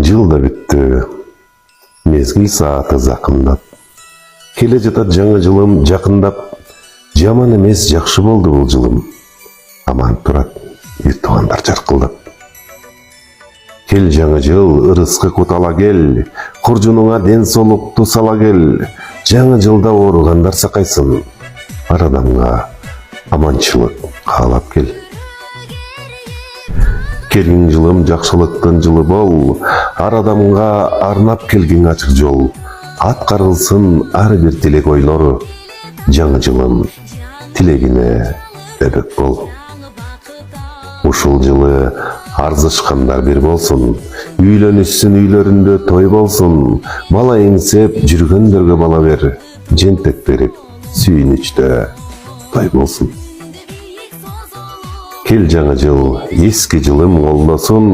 Жыл да бүтті, мезгіл сааты зақымдап. Келе жатат жаңа жылым жақындап, жаман емес жақшы болды бұл жылым. Аман тұрат, ел туғандар жарқылдап. Кел жаңа жыл, ырысқы құтала кел, құржыныңа ден солықты сала кел. Жаңа жылда орығандар сақайсын, бар адамға аманшылық қалап кел. Келген жылым жақшылықтың жылы бол, ар адамға арнап келген ашық жол. Атқарылсын ар бір тілек ойлары, жаңа жылым тілегіне өбек бол. Ушул жылы арзышқандар бір болсын, үйленішсін үйлерінде той болсын, бала еңсеп жүргендерге бала бер, жентек беріп сүйініште той болсын. Кел жаңа жыл, ескі жылым қолдасын,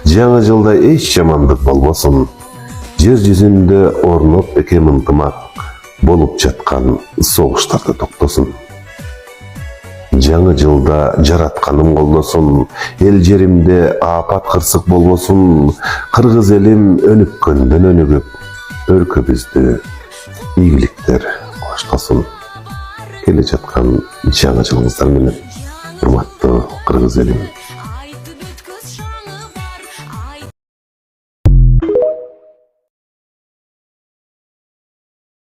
жаңа жылда еш жамандық болбасын. Жер жүзінде орнып бекем ынтымақ, болып жатқан соғыштарды тоқтасын. Жаңа жылда жаратқаным қолдасын, ел жерімде апат қырсық болбасын. Қырғыз елім өніккөнден өнігіп, өркөбізді игіліктер қоштасын. Келе жатқан жаңа жылыңыздар менен, урматтуу қырғыз елім.